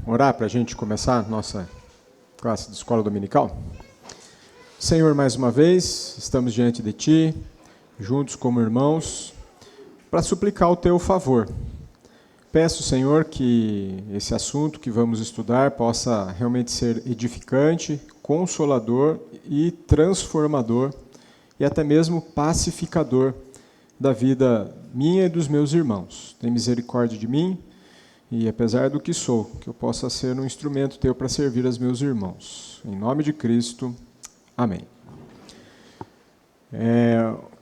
orar para a gente começar a nossa classe de escola dominical? Senhor, mais uma vez, estamos diante de Ti, juntos como irmãos, para suplicar o Teu favor. Peço, Senhor, que esse assunto que vamos estudar possa realmente ser edificante, consolador e transformador, e até mesmo pacificador da vida minha e dos meus irmãos. Tem misericórdia de mim, e apesar do que sou, que eu possa ser um instrumento Teu para servir aos meus irmãos. Em nome de Cristo, amém.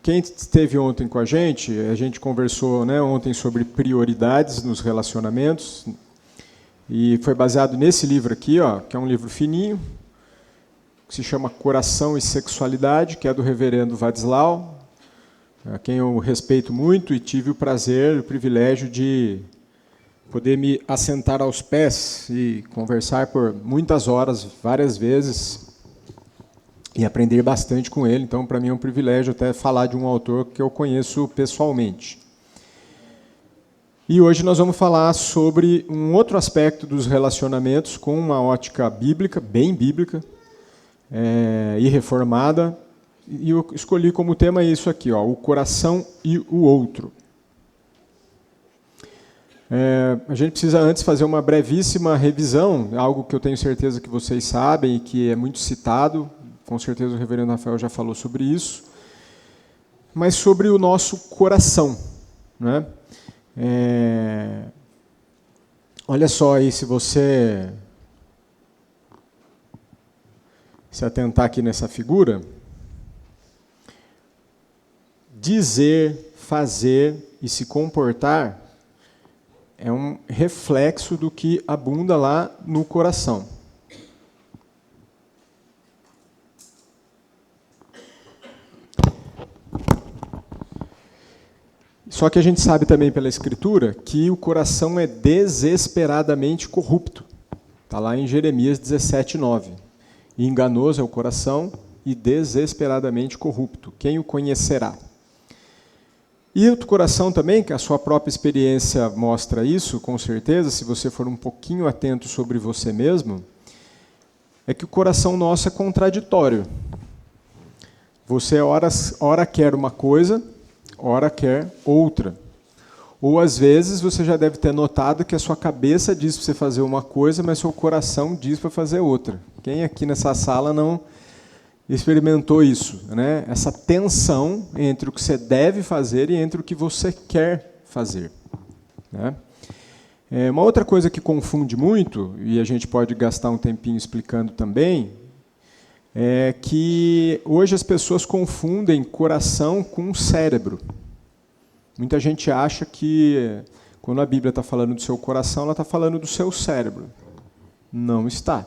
Quem esteve ontem com a gente conversou ontem sobre prioridades nos relacionamentos, e foi baseado nesse livro aqui, que é um livro fininho, que se chama Coração e Sexualidade, que é do reverendo Vadislau, a quem eu respeito muito e tive o prazer, o privilégio de poder me assentar aos pés e conversar por muitas horas, várias vezes, e aprender bastante com ele. Então, para mim é um privilégio até falar de um autor que eu conheço pessoalmente. E hoje nós vamos falar sobre um outro aspecto dos relacionamentos com uma ótica bíblica, bem bíblica, e reformada. E eu escolhi como tema isso aqui, o coração e o outro. A gente precisa antes fazer uma brevíssima revisão, algo que eu tenho certeza que vocês sabem e que é muito citado, com certeza o reverendo Rafael já falou sobre isso, mas sobre o nosso coração. Né? Olha só aí, se você se atentar aqui nessa figura, dizer, fazer e se comportar é um reflexo do que abunda lá no coração. Só que a gente sabe também pela Escritura que o coração é desesperadamente corrupto. Está lá em Jeremias 17:9. E enganoso é o coração e desesperadamente corrupto. Quem o conhecerá? E o coração também, que a sua própria experiência mostra isso, com certeza, se você for um pouquinho atento sobre você mesmo, é que o coração nosso é contraditório. Você ora quer uma coisa, ora quer outra. Ou às vezes você já deve ter notado que a sua cabeça diz para você fazer uma coisa, mas seu coração diz para fazer outra. Quem aqui nessa sala não experimentou isso, né? Essa tensão entre o que você deve fazer e entre o que você quer fazer. Né? Uma outra coisa que confunde muito, e a gente pode gastar um tempinho explicando também, é que hoje as pessoas confundem coração com cérebro. Muita gente acha que, quando a Bíblia está falando do seu coração, ela está falando do seu cérebro. Não está.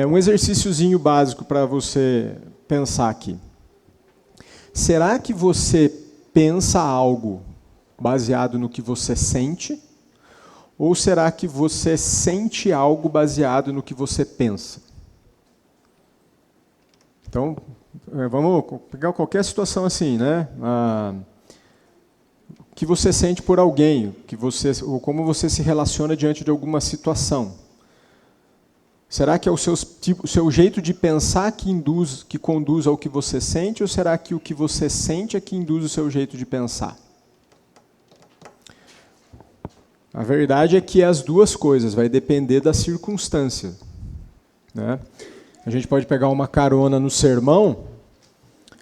Um exercíciozinho básico para você pensar aqui. Será que você pensa algo baseado no que você sente? Ou será que você sente algo baseado no que você pensa? Então, vamos pegar qualquer situação assim, né? O que você sente por alguém, ou como você se relaciona diante de alguma situação. Será que é o seu jeito de pensar que conduz ao que você sente, ou será que o que você sente é que induz o seu jeito de pensar? A verdade é que é as duas coisas, vai depender da circunstância. Né? A gente pode pegar uma carona no sermão,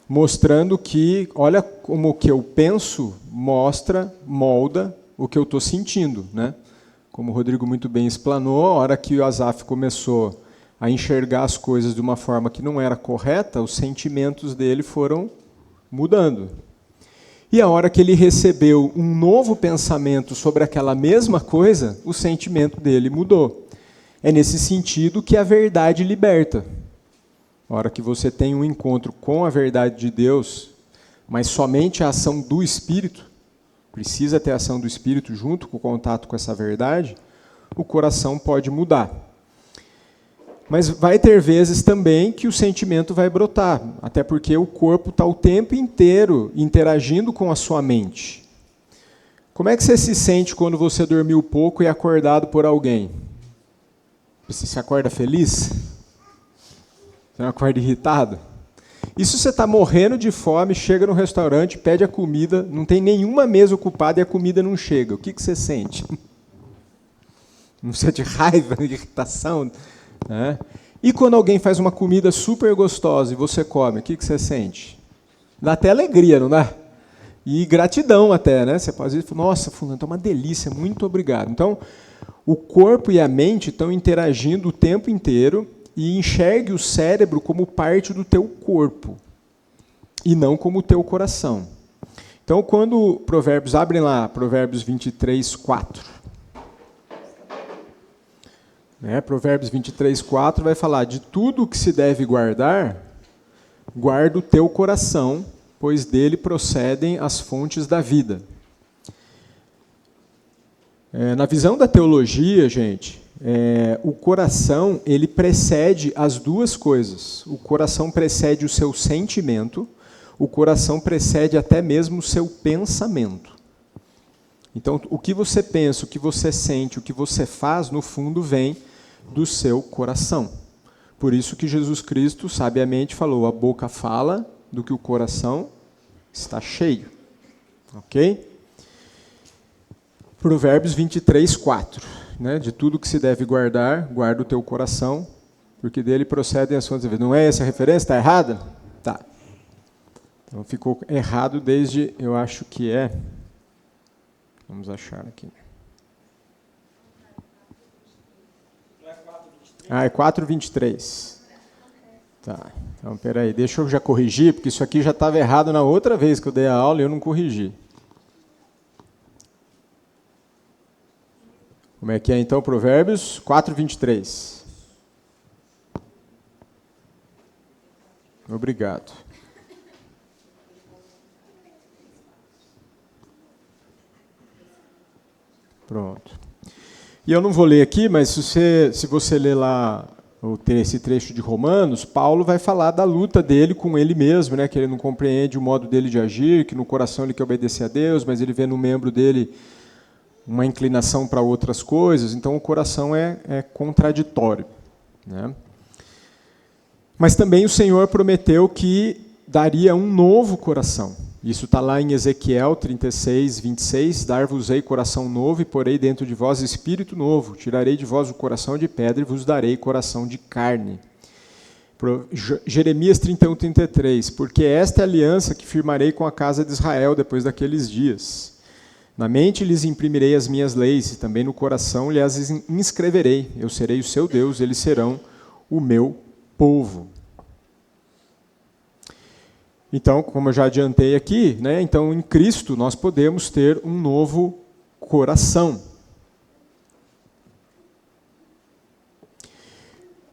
mostrando que, olha como o que eu penso molda o que eu estou sentindo, né? Como o Rodrigo muito bem explanou, a hora que o Asaf começou a enxergar as coisas de uma forma que não era correta, os sentimentos dele foram mudando. E a hora que ele recebeu um novo pensamento sobre aquela mesma coisa, o sentimento dele mudou. É nesse sentido que a verdade liberta. A hora que você tem um encontro com a verdade de Deus, mas somente a ação do Espírito, precisa ter a ação do Espírito junto com o contato com essa verdade, o coração pode mudar. Mas vai ter vezes também que o sentimento vai brotar, até porque o corpo está o tempo inteiro interagindo com a sua mente. Como é que você se sente quando você dormiu pouco e é acordado por alguém? Você se acorda feliz? Você não acorda irritado? E se você está morrendo de fome, chega no restaurante, pede a comida, não tem nenhuma mesa ocupada e a comida não chega, o que você sente? Não sente raiva, irritação? Né? E quando alguém faz uma comida super gostosa e você come, o que você sente? Dá até alegria, não dá? E gratidão até, né? Você pode dizer, nossa, fulano, está uma delícia, muito obrigado. Então, o corpo e a mente estão interagindo o tempo inteiro e enxergue o cérebro como parte do teu corpo e não como o teu coração. Então, quando Provérbios, abrem lá, Provérbios 23, 4. Provérbios 23, 4 vai falar, de tudo o que se deve guardar, guarda o teu coração, pois dele procedem as fontes da vida. Na visão da teologia, gente, o coração ele precede as duas coisas. O coração precede o seu sentimento, o coração precede até mesmo o seu pensamento. Então, o que você pensa, o que você sente, o que você faz, no fundo, vem do seu coração. Por isso que Jesus Cristo, sabiamente, falou, a boca fala do que o coração está cheio. Ok? Provérbios 23, 4. De tudo que se deve guardar, guarda o teu coração, porque dele procedem as fontes da vida. Não é essa a referência? Está errada? Tá. Então ficou errado desde, eu acho que é... Vamos achar aqui. É 4:23. Tá. Então, peraí, deixa eu já corrigir, porque isso aqui já estava errado na outra vez que eu dei a aula e eu não corrigi. Como é que é, então, Provérbios 4:23. Obrigado. Pronto. E eu não vou ler aqui, mas se você ler lá esse trecho de Romanos, Paulo vai falar da luta dele com ele mesmo, que ele não compreende o modo dele de agir, que no coração ele quer obedecer a Deus, mas ele vê no membro dele uma inclinação para outras coisas, então o coração é contraditório. Mas também o Senhor prometeu que daria um novo coração. Isso está lá em Ezequiel 36, 26, dar-vos-ei coração novo e porei dentro de vós espírito novo, tirarei de vós o coração de pedra e vos darei coração de carne. Jeremias 31, 33, porque esta é a aliança que firmarei com a casa de Israel depois daqueles dias. Na mente lhes imprimirei as minhas leis, e também no coração lhes inscreverei. Eu serei o seu Deus, eles serão o meu povo. Então, como eu já adiantei aqui, então em Cristo nós podemos ter um novo coração.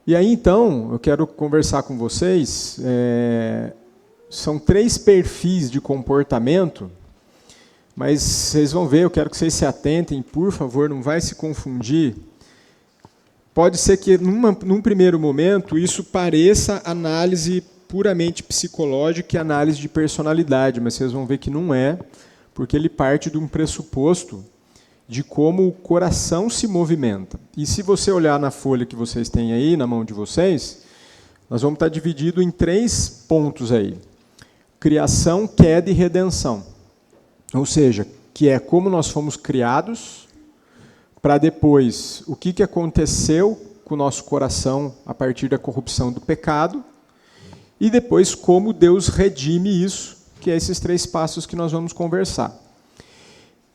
E aí, então, eu quero conversar com vocês, são 3 perfis de comportamento, mas vocês vão ver, eu quero que vocês se atentem, por favor, não vai se confundir. Pode ser que, num primeiro momento, isso pareça análise puramente psicológica e análise de personalidade, mas vocês vão ver que não é, porque ele parte de um pressuposto de como o coração se movimenta. E se você olhar na folha que vocês têm aí, na mão de vocês, nós vamos estar dividido em 3 pontos aí. Criação, queda e redenção. Ou seja, que é como nós fomos criados, para depois o que aconteceu com o nosso coração a partir da corrupção do pecado, e depois como Deus redime isso, que é esses 3 passos que nós vamos conversar.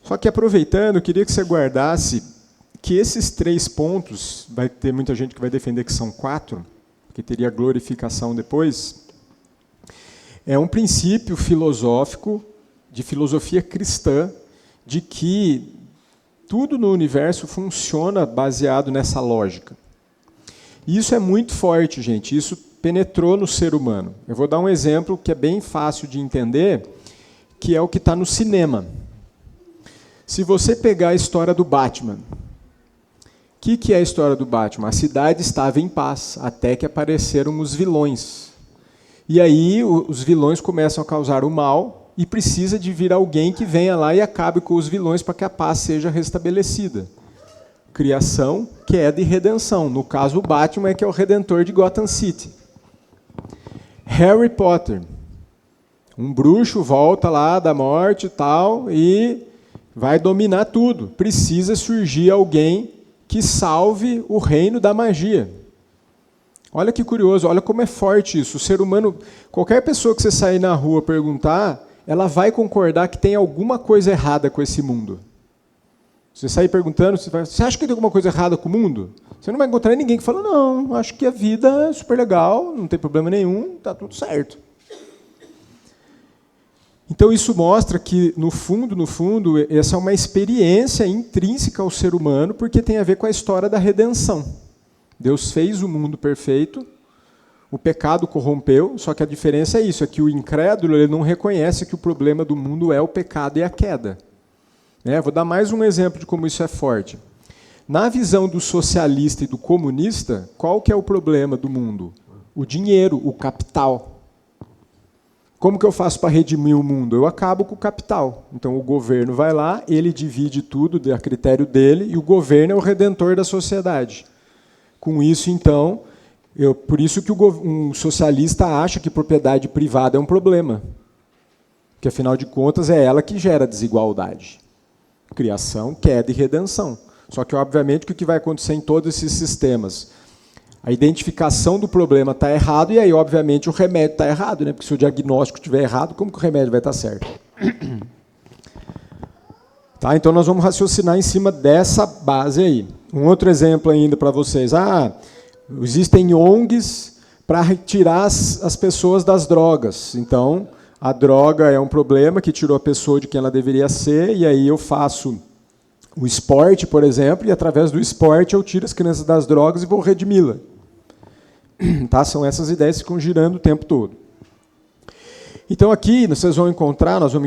Só que aproveitando, eu queria que você guardasse que esses 3 pontos, vai ter muita gente que vai defender que são 4, que teria glorificação depois, é um princípio filosófico, de filosofia cristã, de que tudo no universo funciona baseado nessa lógica. E isso é muito forte, gente, isso penetrou no ser humano. Eu vou dar um exemplo que é bem fácil de entender, que é o que está no cinema. Se você pegar a história do Batman, o que é a história do Batman? A cidade estava em paz, até que apareceram os vilões. E aí os vilões começam a causar o mal, e precisa de vir alguém que venha lá e acabe com os vilões para que a paz seja restabelecida. Criação, queda e redenção. No caso, o Batman é que é o redentor de Gotham City. Harry Potter. Um bruxo volta lá da morte e tal e vai dominar tudo. Precisa surgir alguém que salve o reino da magia. Olha que curioso, olha como é forte isso. O ser humano, qualquer pessoa que você sair na rua perguntar, ela vai concordar que tem alguma coisa errada com esse mundo. Você sair perguntando, você acha que tem alguma coisa errada com o mundo? Você não vai encontrar ninguém que fala, não, acho que a vida é super legal, não tem problema nenhum, está tudo certo. Então isso mostra que, no fundo, essa é uma experiência intrínseca ao ser humano, porque tem a ver com a história da redenção. Deus fez o mundo perfeito, o pecado corrompeu, só que a diferença é isso, é que o incrédulo ele não reconhece que o problema do mundo é o pecado e a queda. Vou dar mais um exemplo de como isso é forte. Na visão do socialista e do comunista, qual que é o problema do mundo? O dinheiro, o capital. Como que eu faço para redimir o mundo? Eu acabo com o capital. Então o governo vai lá, ele divide tudo a critério dele, e o governo é o redentor da sociedade. Com isso, então, por isso que um socialista acha que propriedade privada é um problema. Porque, afinal de contas, é ela que gera desigualdade. Criação, queda e redenção. Só que, obviamente, o que vai acontecer em todos esses sistemas? A identificação do problema está errado e aí, obviamente, o remédio está errado, né? Porque se o diagnóstico estiver errado, como que o remédio vai estar certo? Tá, então nós vamos raciocinar em cima dessa base aí. Um outro exemplo ainda para vocês. Existem ONGs para retirar as pessoas das drogas. Então, a droga é um problema que tirou a pessoa de quem ela deveria ser, e aí eu faço o esporte, por exemplo, e através do esporte eu tiro as crianças das drogas e vou redimi-la. Tá? São essas ideias que ficam girando o tempo todo. Então aqui nós vamos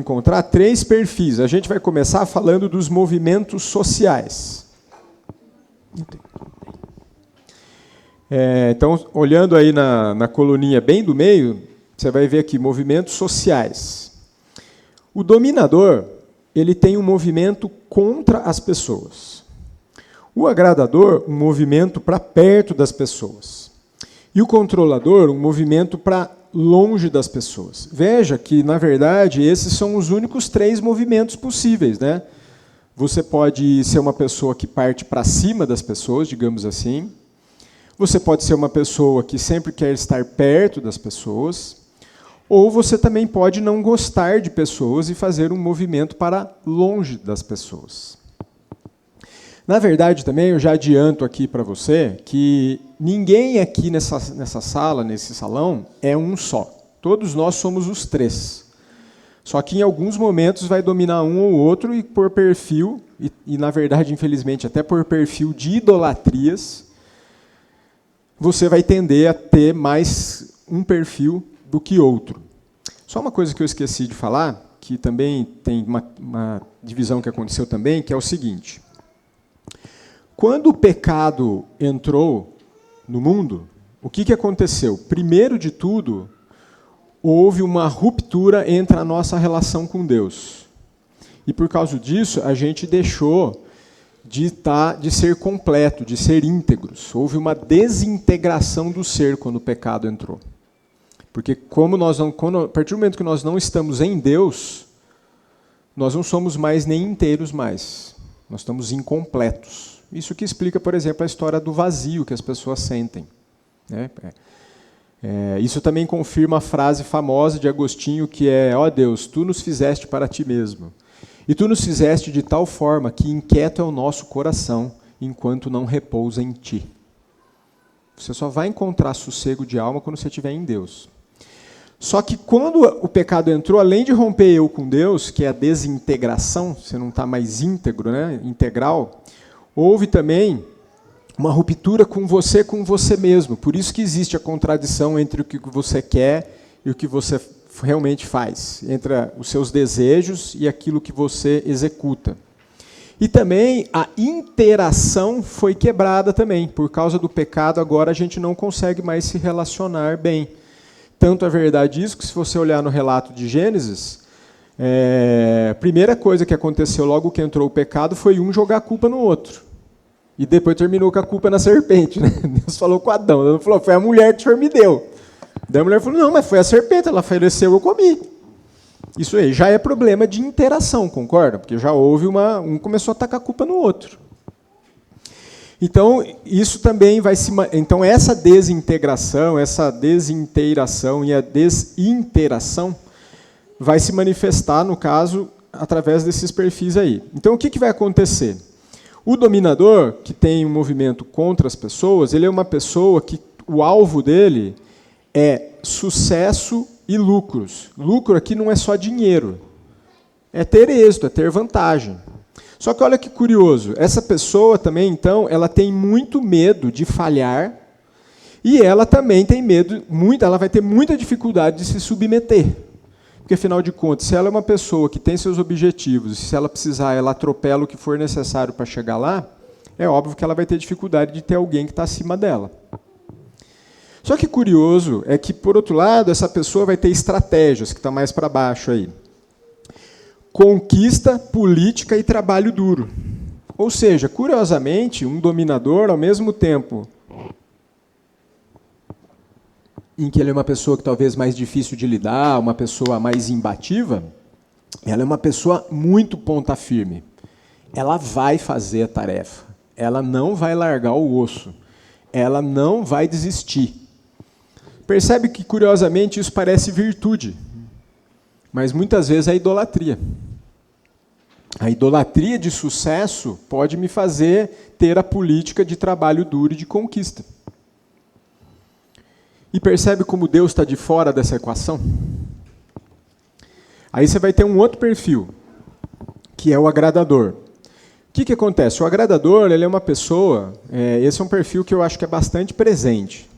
encontrar 3 perfis. A gente vai começar falando dos movimentos sociais. Então, olhando aí na coluninha bem do meio, você vai ver aqui movimentos sociais. O dominador, ele tem um movimento contra as pessoas. O agradador, um movimento para perto das pessoas. E o controlador, um movimento para longe das pessoas. Veja que, na verdade, esses são os únicos 3 movimentos possíveis, né? Você pode ser uma pessoa que parte para cima das pessoas, digamos assim. Você pode ser uma pessoa que sempre quer estar perto das pessoas. Ou você também pode não gostar de pessoas e fazer um movimento para longe das pessoas. Na verdade, também, eu já adianto aqui para você que ninguém aqui nessa sala, nesse salão, é um só. Todos nós somos os 3. Só que em alguns momentos vai dominar um ou outro e por perfil, e na verdade, infelizmente, até por perfil de idolatrias, você vai tender a ter mais um perfil do que outro. Só uma coisa que eu esqueci de falar, que também tem uma divisão que aconteceu também, que é o seguinte. Quando o pecado entrou no mundo, o que aconteceu? Primeiro de tudo, houve uma ruptura entre a nossa relação com Deus. E por causa disso, a gente deixou de ser completo, de ser íntegros. Houve uma desintegração do ser quando o pecado entrou. Porque a partir do momento que nós não estamos em Deus, nós não somos mais nem inteiros mais. Nós estamos incompletos. Isso que explica, por exemplo, a história do vazio que as pessoas sentem. Isso também confirma a frase famosa de Agostinho, que é: ó Deus, tu nos fizeste para ti mesmo. E tu nos fizeste de tal forma que inquieto é o nosso coração, enquanto não repousa em ti. Você só vai encontrar sossego de alma quando você estiver em Deus. Só que quando o pecado entrou, além de romper eu com Deus, que é a desintegração, você não está mais íntegro, né, integral, houve também uma ruptura com você mesmo. Por isso que existe a contradição entre o que você quer e o que você realmente faz, entre os seus desejos e aquilo que você executa. E também a interação foi quebrada também. Por causa do pecado, agora a gente não consegue mais se relacionar bem. Tanto é verdade isso que, se você olhar no relato de Gênesis, a primeira coisa que aconteceu logo que entrou o pecado foi um jogar a culpa no outro. E depois terminou com a culpa na serpente, né? Deus falou com Adão. Deus falou, foi a mulher que o senhor me deu. Daí a mulher falou, não, mas foi a serpente, ela ofereceu, eu comi. Isso aí já é problema de interação, concorda? Porque já houve um começou a tacar a culpa no outro. Então, isso também vai se... Então, essa desintegração, essa desinteiração e a desinteração vai se manifestar, no caso, através desses perfis aí. Então, o que vai acontecer? O dominador, que tem um movimento contra as pessoas, ele é uma pessoa que o alvo dele é sucesso e lucros. Lucro aqui não é só dinheiro. É ter êxito, é ter vantagem. Só que olha que curioso, essa pessoa também, então, ela tem muito medo de falhar e ela também tem medo, ela vai ter muita dificuldade de se submeter. Porque, afinal de contas, se ela é uma pessoa que tem seus objetivos, e se ela precisar, ela atropela o que for necessário para chegar lá, é óbvio que ela vai ter dificuldade de ter alguém que está acima dela. Só que curioso é que, por outro lado, essa pessoa vai ter estratégias, que está mais para baixo aí. Conquista, política e trabalho duro. Ou seja, curiosamente, um dominador, ao mesmo tempo em que ele é uma pessoa que talvez mais difícil de lidar, uma pessoa mais imbatível, ela é uma pessoa muito ponta firme. Ela vai fazer a tarefa. Ela não vai largar o osso. Ela não vai desistir. Percebe que, curiosamente, isso parece virtude, mas muitas vezes é idolatria. A idolatria de sucesso pode me fazer ter a política de trabalho duro e de conquista. E percebe como Deus está de fora dessa equação? Aí você vai ter um outro perfil, que é o agradador. O que acontece? O agradador, ele é uma pessoa, esse é um perfil que eu acho que é bastante presente.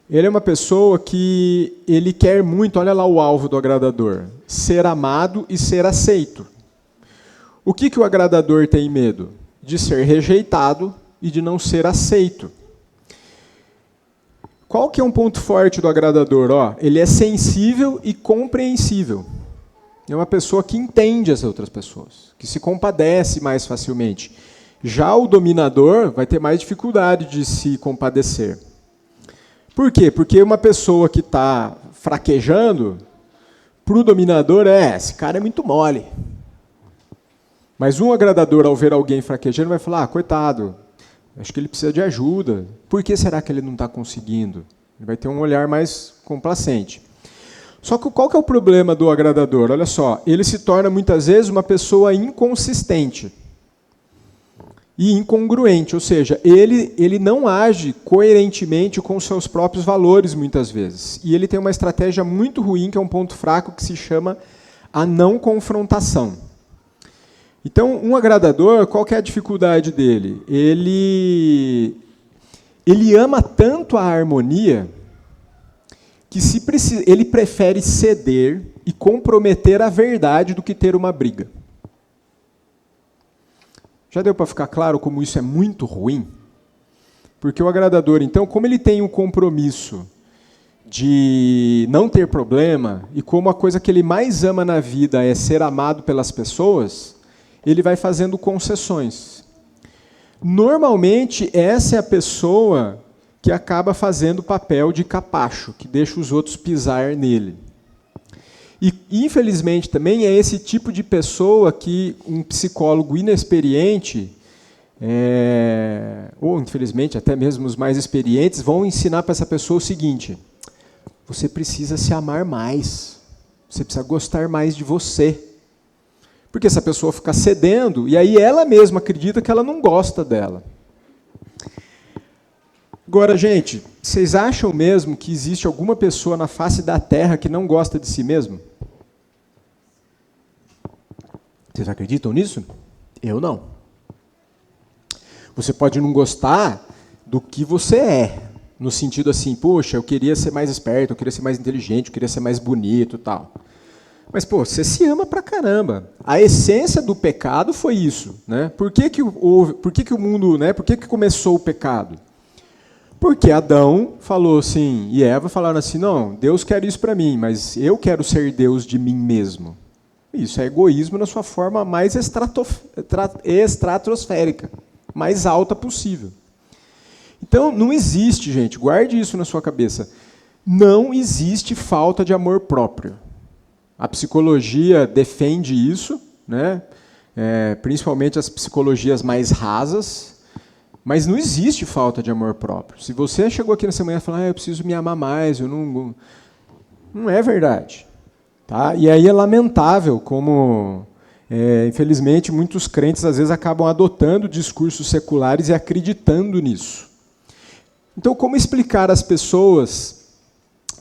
Ele é uma pessoa que ele quer muito, olha lá o alvo do agradador, ser amado e ser aceito. O que o agradador tem medo? De ser rejeitado e de não ser aceito. Qual que é um ponto forte do agradador? Ele é sensível e compreensível. É uma pessoa que entende as outras pessoas, que se compadece mais facilmente. Já o dominador vai ter mais dificuldade de se compadecer. Por quê? Porque uma pessoa que está fraquejando, para o dominador esse cara é muito mole. Mas um agradador, ao ver alguém fraquejando, vai falar, coitado, acho que ele precisa de ajuda. Por que será que ele não está conseguindo? Ele vai ter um olhar mais complacente. Só que qual que é o problema do agradador? Olha só, ele se torna muitas vezes uma pessoa inconsistente e incongruente, ou seja, ele não age coerentemente com os seus próprios valores muitas vezes. E ele tem uma estratégia muito ruim, que é um ponto fraco, que se chama a não confrontação. Então, um agradador, qual que é a dificuldade dele? Ele ama tanto a harmonia que ele prefere ceder e comprometer a verdade do que ter uma briga. Já deu para ficar claro como isso é muito ruim? Porque o agradador, então, como ele tem um compromisso de não ter problema, e como a coisa que ele mais ama na vida é ser amado pelas pessoas, ele vai fazendo concessões. Normalmente, essa é a pessoa que acaba fazendo o papel de capacho, que deixa os outros pisar nele. E, infelizmente, também é esse tipo de pessoa que um psicólogo inexperiente, ou, infelizmente, até mesmo os mais experientes, vão ensinar para essa pessoa o seguinte: você precisa se amar mais, você precisa gostar mais de você. Porque essa pessoa fica cedendo, e aí ela mesma acredita que ela não gosta dela. Agora, gente, vocês acham mesmo que existe alguma pessoa na face da Terra que não gosta de si mesmo? Vocês acreditam nisso? Eu não. Você pode não gostar do que você é, no sentido assim, poxa, eu queria ser mais esperto, eu queria ser mais inteligente, eu queria ser mais bonito e tal. Mas, pô, você se ama pra caramba. A essência do pecado foi isso, né? Por que o mundo, né? Por que começou o pecado? Porque Adão falou assim, e Eva falaram assim, não, Deus quer isso para mim, mas eu quero ser Deus de mim mesmo. Isso é egoísmo na sua forma mais estratosférica. mais alta possível. Então, não existe, gente, guarde isso na sua cabeça, não existe falta de amor próprio. A psicologia defende isso, né? Principalmente as psicologias mais rasas, mas não existe falta de amor próprio. Se você chegou aqui nessa manhã e falou, eu preciso me amar mais, eu não é verdade. Tá? E aí é lamentável como, infelizmente, muitos crentes às vezes acabam adotando discursos seculares e acreditando nisso. Então, como explicar às pessoas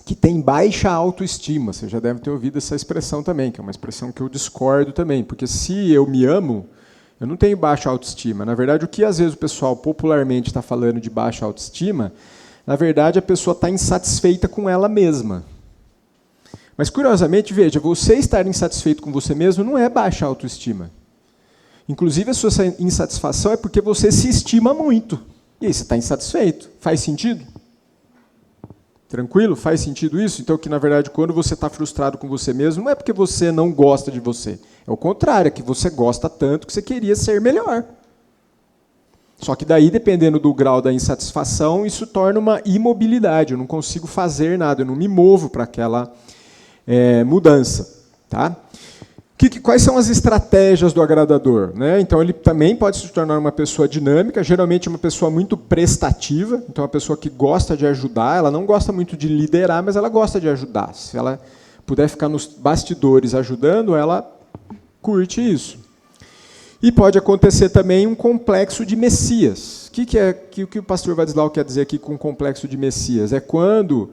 que têm baixa autoestima? Você já deve ter ouvido essa expressão também, que é uma expressão que eu discordo também, porque se eu me amo, eu não tenho baixa autoestima. Na verdade, o que às vezes o pessoal popularmente está falando de baixa autoestima, na verdade a pessoa está insatisfeita com ela mesma. Mas, curiosamente, veja, você estar insatisfeito com você mesmo não é baixa autoestima. Inclusive, a sua insatisfação é porque você se estima muito. E aí você está insatisfeito. Faz sentido? Tranquilo? Faz sentido isso? Então, que na verdade, quando você está frustrado com você mesmo, não é porque você não gosta de você. É o contrário, é que você gosta tanto que você queria ser melhor. Só que daí, dependendo do grau da insatisfação, isso torna uma imobilidade. Eu não consigo fazer nada, eu não me movo para aquela mudança. Tá? Quais são as estratégias do agradador? Né? Então, ele também pode se tornar uma pessoa dinâmica, geralmente uma pessoa muito prestativa, então uma pessoa que gosta de ajudar, ela não gosta muito de liderar, mas ela gosta de ajudar. Se ela puder ficar nos bastidores ajudando, ela curte isso. E pode acontecer também um complexo de Messias. O que o pastor Vadislau quer dizer aqui com complexo de Messias? É quando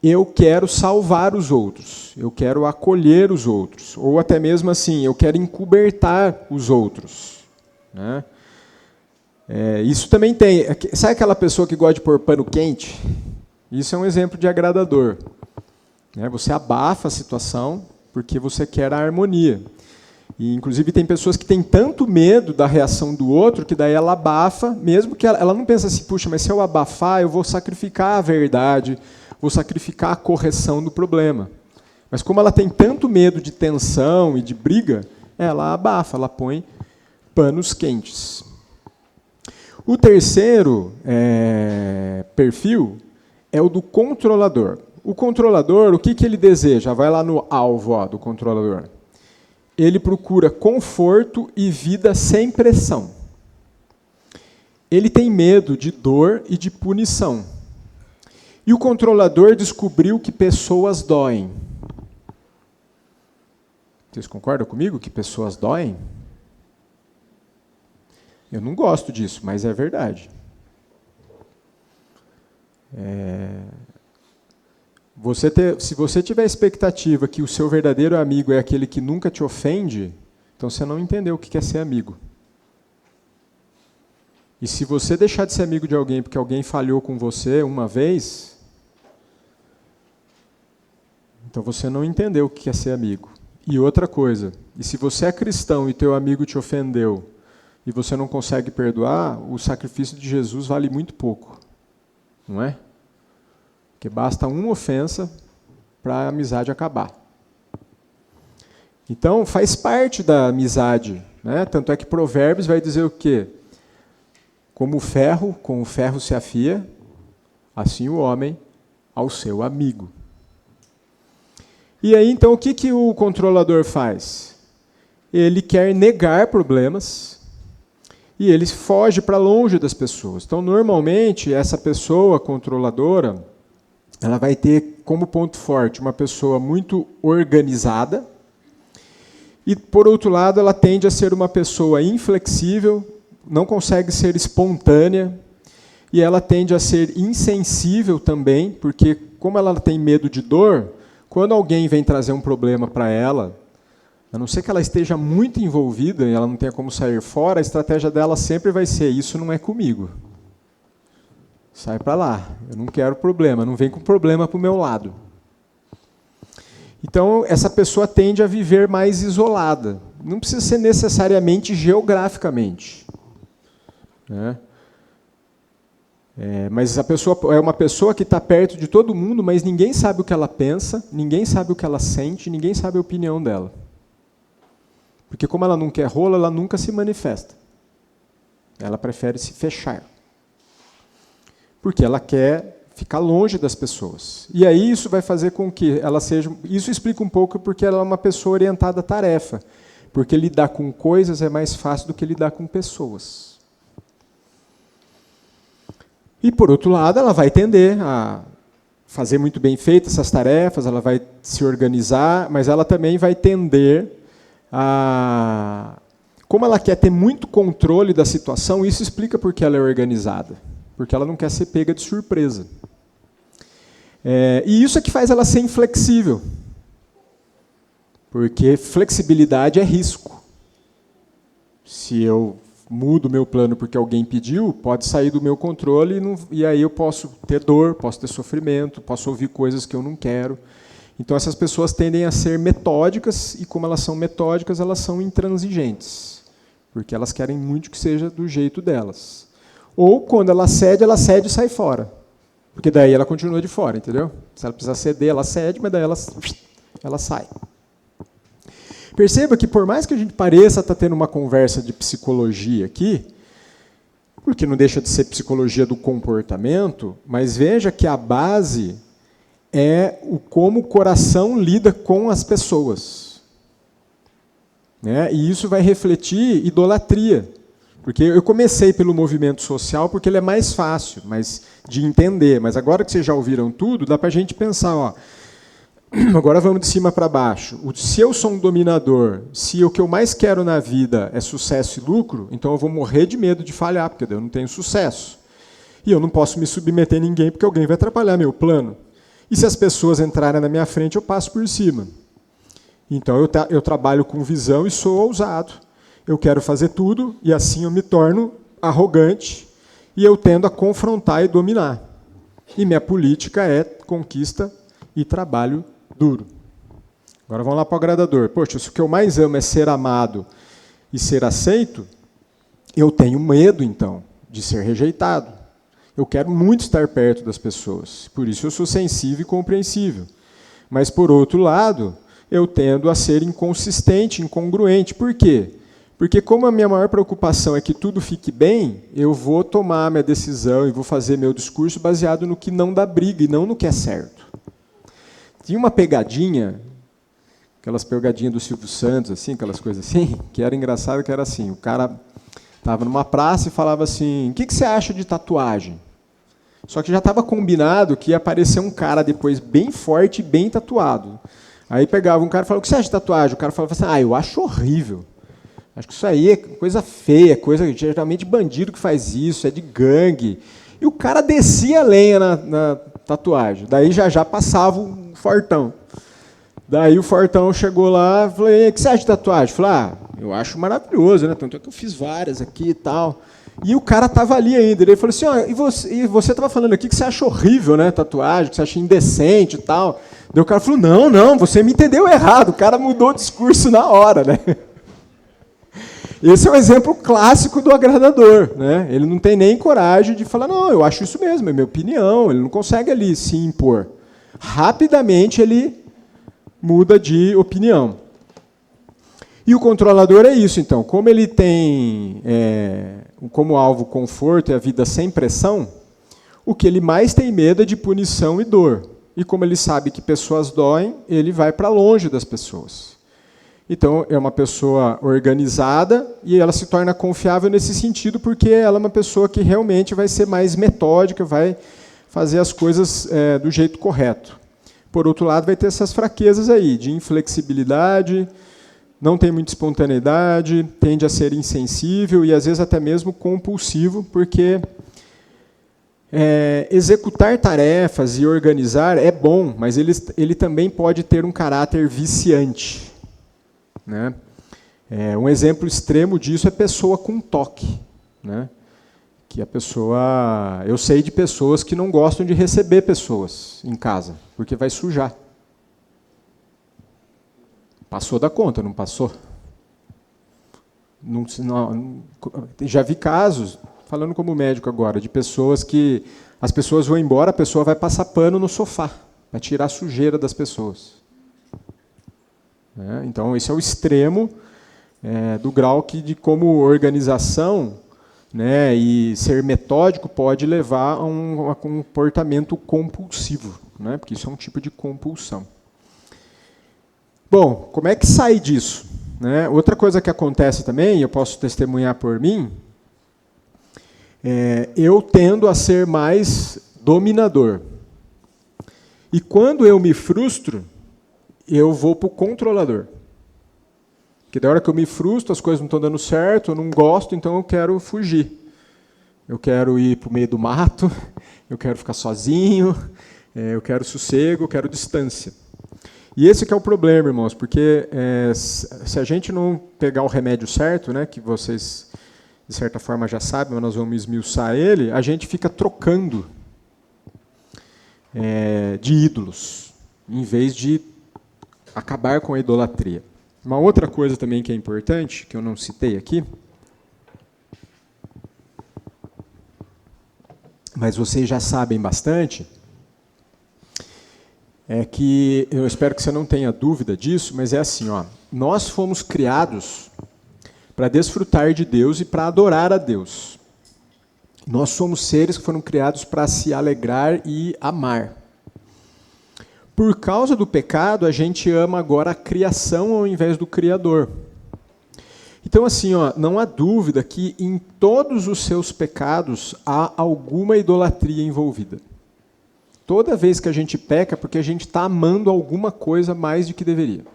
eu quero salvar os outros, eu quero acolher os outros, ou até mesmo assim, eu quero encobertar os outros. Né? Isso também tem. Sabe aquela pessoa que gosta de pôr pano quente? Isso é um exemplo de agradador. Né? Você abafa a situação porque você quer a harmonia. E, inclusive, tem pessoas que têm tanto medo da reação do outro que daí ela abafa, mesmo que ela não pensa assim, puxa, mas se eu abafar, eu vou sacrificar a verdade, vou sacrificar a correção do problema. Mas como ela tem tanto medo de tensão e de briga, ela abafa, ela põe panos quentes. O terceiro perfil é o do controlador. O controlador, o que ele deseja? Vai lá no alvo do controlador. Ele procura conforto e vida sem pressão. Ele tem medo de dor e de punição. E o controlador descobriu que pessoas doem. Vocês concordam comigo que pessoas doem? Eu não gosto disso, mas é verdade. Se você tiver a expectativa que o seu verdadeiro amigo é aquele que nunca te ofende, então você não entendeu o que é ser amigo. E se você deixar de ser amigo de alguém porque alguém falhou com você uma vez, então você não entendeu o que é ser amigo. E outra coisa, e se você é cristão e teu amigo te ofendeu e você não consegue perdoar, o sacrifício de Jesus vale muito pouco. Não é? Porque basta uma ofensa para a amizade acabar. Então, faz parte da amizade. Né? Tanto é que Provérbios vai dizer o quê? Como o ferro, com o ferro se afia, assim o homem ao seu amigo. E aí, então, o que o controlador faz? Ele quer negar problemas e ele foge para longe das pessoas. Então, normalmente, essa pessoa controladora, ela vai ter como ponto forte uma pessoa muito organizada e, por outro lado, ela tende a ser uma pessoa inflexível, não consegue ser espontânea e ela tende a ser insensível também, porque como ela tem medo de dor, quando alguém vem trazer um problema para ela, a não ser que ela esteja muito envolvida e ela não tenha como sair fora, a estratégia dela sempre vai ser, isso não é comigo. Sai para lá, eu não quero problema, não vem com problema para o meu lado. Então, essa pessoa tende a viver mais isolada. Não precisa ser necessariamente geograficamente. Né? Mas a pessoa é uma pessoa que está perto de todo mundo, mas ninguém sabe o que ela pensa, ninguém sabe o que ela sente, ninguém sabe a opinião dela. Porque como ela não quer rolo, ela nunca se manifesta. Ela prefere se fechar. Porque ela quer ficar longe das pessoas. E aí isso vai fazer com que ela seja... Isso explica um pouco porque ela é uma pessoa orientada à tarefa. Porque lidar com coisas é mais fácil do que lidar com pessoas. E, por outro lado, ela vai tender a fazer muito bem feitas essas tarefas, ela vai se organizar, mas ela também vai tender a... Como ela quer ter muito controle da situação, isso explica por que ela é organizada. Porque ela não quer ser pega de surpresa. E isso é que faz ela ser inflexível. Porque flexibilidade é risco. Se eu mudo o meu plano porque alguém pediu, pode sair do meu controle e aí eu posso ter dor, posso ter sofrimento, posso ouvir coisas que eu não quero. Então essas pessoas tendem a ser metódicas e como elas são metódicas, elas são intransigentes, porque elas querem muito que seja do jeito delas. Ou quando ela cede e sai fora, porque daí ela continua de fora, entendeu? Se ela precisar ceder, ela cede, mas daí ela sai. Perceba que, por mais que a gente pareça estar tendo uma conversa de psicologia aqui, porque não deixa de ser psicologia do comportamento, mas veja que a base é como o coração lida com as pessoas. Né? E isso vai refletir idolatria. Porque eu comecei pelo movimento social porque ele é mais fácil de entender. Mas agora que vocês já ouviram tudo, dá para a gente pensar, ó, agora vamos de cima para baixo. Se eu sou um dominador, se o que eu mais quero na vida é sucesso e lucro, então eu vou morrer de medo de falhar, porque eu não tenho sucesso. E eu não posso me submeter a ninguém, porque alguém vai atrapalhar meu plano. E se as pessoas entrarem na minha frente, eu passo por cima. Então eu trabalho com visão e sou ousado. Eu quero fazer tudo, e assim eu me torno arrogante, e eu tendo a confrontar e dominar. E minha política é conquista e trabalho duro. Agora vamos lá para o agradador. Poxa, se o que eu mais amo é ser amado e ser aceito, eu tenho medo, então, de ser rejeitado. Eu quero muito estar perto das pessoas. Por isso eu sou sensível e compreensível. Mas, por outro lado, eu tendo a ser inconsistente, incongruente. Por quê? Porque como a minha maior preocupação é que tudo fique bem, eu vou tomar minha decisão e vou fazer meu discurso baseado no que não dá briga e não no que é certo. Tinha uma pegadinha, aquelas pegadinhas do Silvio Santos, assim, aquelas coisas assim, que era engraçado, que era assim, o cara estava numa praça e falava assim, o que você acha de tatuagem? Só que já estava combinado que ia aparecer um cara depois bem forte e bem tatuado. Aí pegava um cara e falava, o que você acha de tatuagem? O cara falava assim, eu acho horrível. Acho que isso aí é coisa feia, coisa geralmente bandido que faz isso, é de gangue. E o cara descia a lenha na tatuagem. Daí já passava o fortão. Daí o fortão chegou lá e falou, o que você acha de tatuagem? Falei, eu acho maravilhoso, né? Tanto é que eu fiz várias aqui e tal. E o cara estava ali ainda. Ele falou assim, e você estava falando aqui que você acha horrível, né? Tatuagem, que você acha indecente e tal. Daí o cara falou, não, você me entendeu errado. O cara mudou o discurso na hora, né? Esse é um exemplo clássico do agradador. Né? Ele não tem nem coragem de falar, não, eu acho isso mesmo, é minha opinião. Ele não consegue ali se impor. Rapidamente ele muda de opinião. E o controlador é isso, então. Como ele tem como alvo o conforto e a vida sem pressão, o que ele mais tem medo é de punição e dor. E como ele sabe que pessoas doem, ele vai para longe das pessoas. Então, é uma pessoa organizada e ela se torna confiável nesse sentido porque ela é uma pessoa que realmente vai ser mais metódica, vai fazer as coisas do jeito correto. Por outro lado, vai ter essas fraquezas aí, de inflexibilidade, não tem muita espontaneidade, tende a ser insensível e, às vezes, até mesmo compulsivo, porque executar tarefas e organizar é bom, mas ele também pode ter um caráter viciante. Né? Um exemplo extremo disso é pessoa com toque. Né? Que a pessoa, eu sei de pessoas que não gostam de receber pessoas em casa, porque vai sujar. Passou da conta, não passou? Já vi casos, falando como médico agora, de pessoas que as pessoas vão embora, a pessoa vai passar pano no sofá, para tirar a sujeira das pessoas. Então, esse é o extremo do grau de como organização né? E ser metódico pode levar a um comportamento compulsivo, né? Porque isso é um tipo de compulsão. Bom, como é que sai disso? Né? Outra coisa que acontece também, eu posso testemunhar por mim, eu tendo a ser mais dominador. E quando eu me frustro, eu vou para o controlador. Porque da hora que eu me frustro, as coisas não estão dando certo, eu não gosto, então eu quero fugir. Eu quero ir para o meio do mato, eu quero ficar sozinho, eu quero sossego, eu quero distância. E esse que é o problema, irmãos, porque se a gente não pegar o remédio certo, né, que vocês, de certa forma, já sabem, mas nós vamos esmiuçar ele, a gente fica trocando de ídolos, em vez de acabar com a idolatria. Uma outra coisa também que é importante, que eu não citei aqui, mas vocês já sabem bastante, é que, eu espero que você não tenha dúvida disso, mas é assim, ó, nós fomos criados para desfrutar de Deus e para adorar a Deus. Nós somos seres que foram criados para se alegrar e amar. Por causa do pecado, a gente ama agora a criação ao invés do Criador. Então, assim, ó, não há dúvida que em todos os seus pecados há alguma idolatria envolvida. Toda vez que a gente peca, é porque a gente está amando alguma coisa mais do que deveria.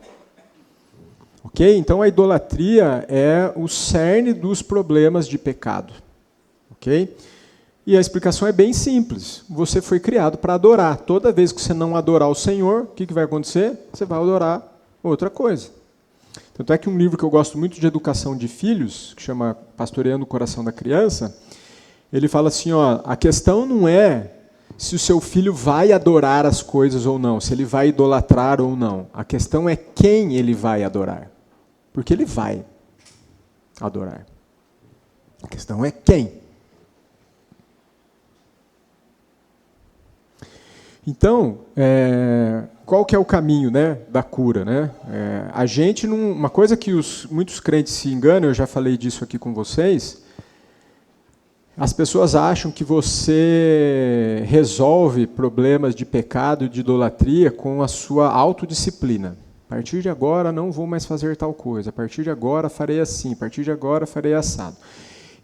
Ok? Então a idolatria é o cerne dos problemas de pecado. Ok? E a explicação é bem simples. Você foi criado para adorar. Toda vez que você não adorar o Senhor, o que vai acontecer? Você vai adorar outra coisa. Tanto é que um livro que eu gosto muito de educação de filhos, que chama Pastoreando o Coração da Criança, ele fala assim, ó, a questão não é se o seu filho vai adorar as coisas ou não, se ele vai idolatrar ou não. A questão é quem ele vai adorar. Porque ele vai adorar. A questão é quem. Então, qual que é o caminho, né, da cura? Né? A gente, uma coisa que muitos crentes se enganam, eu já falei disso aqui com vocês, as pessoas acham que você resolve problemas de pecado e de idolatria com a sua autodisciplina. A partir de agora não vou mais fazer tal coisa, a partir de agora farei assim, a partir de agora farei assado.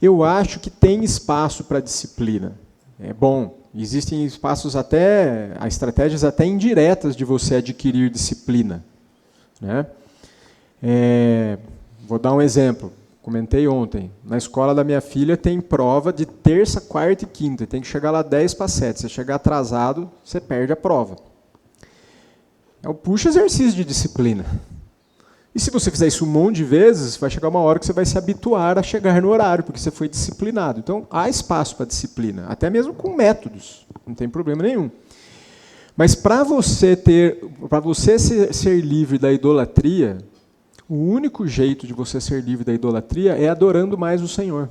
Eu acho que tem espaço para disciplina. É bom, existem espaços até, estratégias até indiretas de você adquirir disciplina. Né? Vou dar um exemplo. Comentei ontem, na escola da minha filha tem prova de terça, quarta e quinta, tem que chegar lá 10 para 7. Se chegar atrasado, você perde a prova. É um puxa exercício de disciplina. E se você fizer isso um monte de vezes, vai chegar uma hora que você vai se habituar a chegar no horário, porque você foi disciplinado. Então, há espaço para disciplina, até mesmo com métodos, não tem problema nenhum. Mas para você ser livre da idolatria, o único jeito de você ser livre da idolatria é adorando mais o Senhor.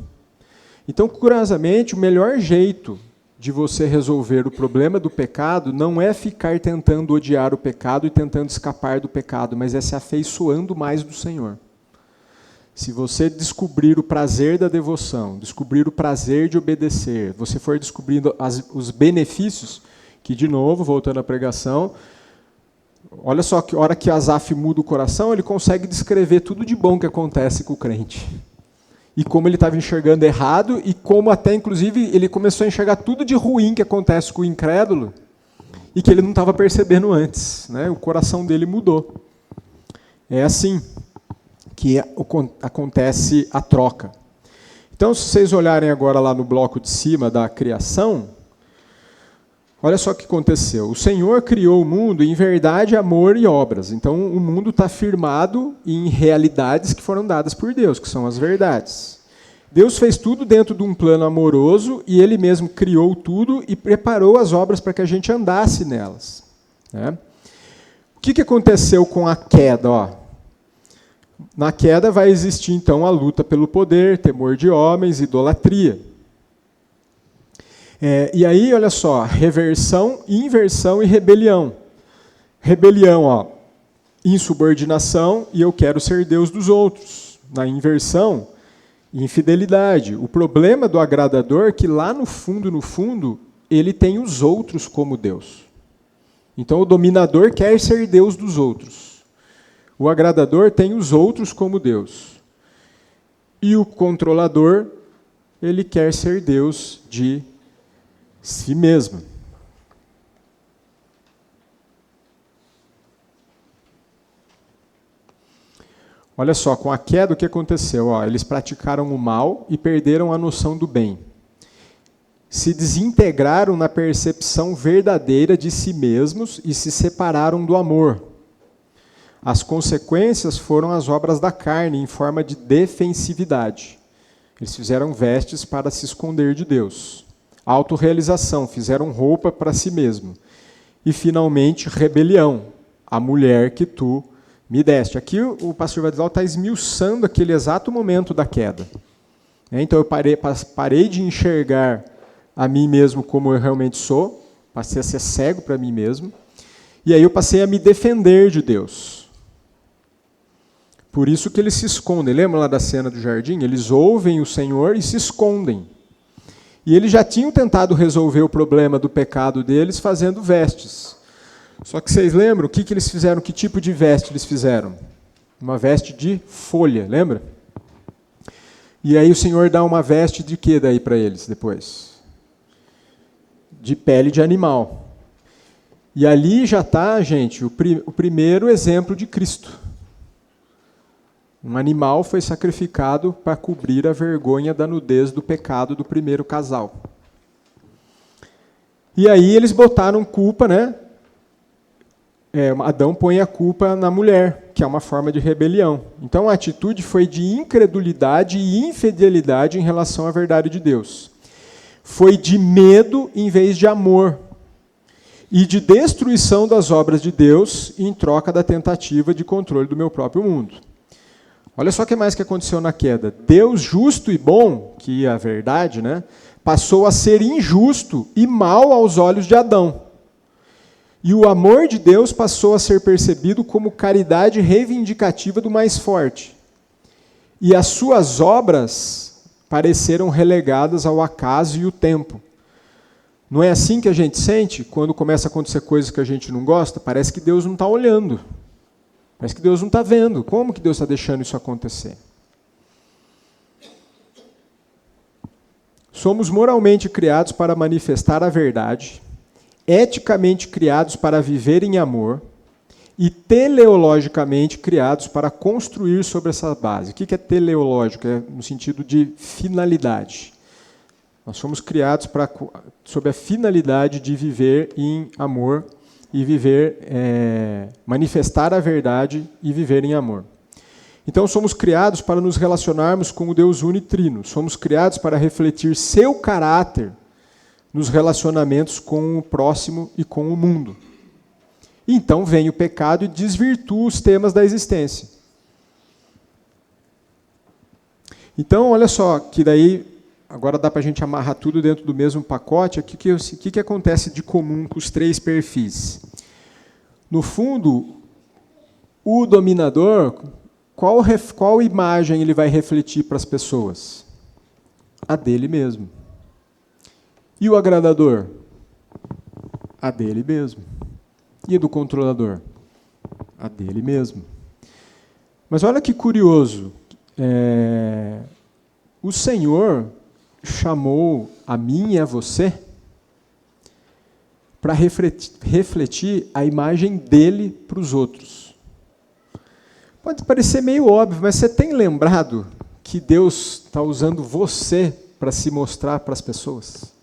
Então, curiosamente, o melhor jeito de você resolver o problema do pecado não é ficar tentando odiar o pecado e tentando escapar do pecado, mas é se afeiçoando mais do Senhor. Se você descobrir o prazer da devoção, descobrir o prazer de obedecer, você for descobrindo os benefícios, que, de novo, voltando à pregação, olha só que hora que Asaf muda o coração, ele consegue descrever tudo de bom que acontece com o crente. E como ele estava enxergando errado, e como até, inclusive, ele começou a enxergar tudo de ruim que acontece com o incrédulo, e que ele não estava percebendo antes. Né? O coração dele mudou. É assim que acontece a troca. Então, se vocês olharem agora lá no bloco de cima da criação, olha só o que aconteceu. O Senhor criou o mundo em verdade, amor e obras. Então, o mundo está firmado em realidades que foram dadas por Deus, que são as verdades. Deus fez tudo dentro de um plano amoroso e Ele mesmo criou tudo e preparou as obras para que a gente andasse nelas. Né? O que aconteceu com a queda? Ó? Na queda vai existir, então, a luta pelo poder, temor de homens, idolatria. E aí, olha só, reversão, inversão e rebelião. Rebelião, ó, insubordinação e eu quero ser Deus dos outros. Na inversão, Infidelidade. O problema do agradador é que lá no fundo, ele tem os outros como Deus. Então o dominador quer ser Deus dos outros. O agradador tem os outros como Deus. E o controlador, ele quer ser Deus de si mesmo. Olha só, com a queda o que aconteceu? Eles praticaram o mal e perderam a noção do bem. Se desintegraram na percepção verdadeira de si mesmos e se separaram do amor. As consequências foram as obras da carne em forma de defensividade. Eles fizeram vestes para se esconder de Deus. Autorrealização, fizeram roupa para si mesmo. E, finalmente, rebelião. A mulher que tu me deste. Aqui o pastor Vadislau está esmiuçando aquele exato momento da queda. Então eu parei de enxergar a mim mesmo como eu realmente sou, passei a ser cego para mim mesmo, e aí eu passei a me defender de Deus. Por isso que eles se escondem. Lembra lá da cena do jardim? Eles ouvem o Senhor e se escondem. E eles já tinham tentado resolver o problema do pecado deles fazendo vestes. Só que vocês lembram o que eles fizeram? Que tipo de veste eles fizeram? Uma veste de folha, lembra? E aí o Senhor dá uma veste de quê daí para eles depois? De pele de animal. E ali já está, gente, o primeiro exemplo de Cristo. Um animal foi sacrificado para cobrir a vergonha da nudez do pecado do primeiro casal. E aí eles botaram culpa, né? Adão põe a culpa na mulher, que é uma forma de rebelião. Então a atitude foi de incredulidade e infidelidade em relação à verdade de Deus. Foi de medo em vez de amor. E de destruição das obras de Deus em troca da tentativa de controle do meu próprio mundo. Olha só o que mais que aconteceu na queda. Deus justo e bom, que é a verdade, né, passou a ser injusto e mal aos olhos de Adão. E o amor de Deus passou a ser percebido como caridade reivindicativa do mais forte. E as suas obras pareceram relegadas ao acaso e o tempo. Não é assim que a gente sente quando começa a acontecer coisas que a gente não gosta? Parece que Deus não está olhando. Parece que Deus não está vendo. Como que Deus está deixando isso acontecer? Somos moralmente criados para manifestar a verdade, eticamente criados para viver em amor e teleologicamente criados para construir sobre essa base. O que é teleológico? É no sentido de finalidade. Nós somos criados sob a finalidade de viver em amor e manifestar a verdade e viver em amor. Então somos criados para nos relacionarmos com o Deus unitrino. Somos criados para refletir seu caráter nos relacionamentos com o próximo e com o mundo. Então vem o pecado e desvirtua os temas da existência. Então, olha só, que daí, agora dá para a gente amarrar tudo dentro do mesmo pacote. O que acontece de comum com os três perfis? No fundo, o dominador, qual imagem ele vai refletir para as pessoas? A dele mesmo. E o agradador? A dele mesmo. E do controlador? A dele mesmo. Mas olha que curioso. O Senhor chamou a mim e a você para refletir a imagem dele para os outros. Pode parecer meio óbvio, mas você tem lembrado que Deus está usando você para se mostrar para as pessoas?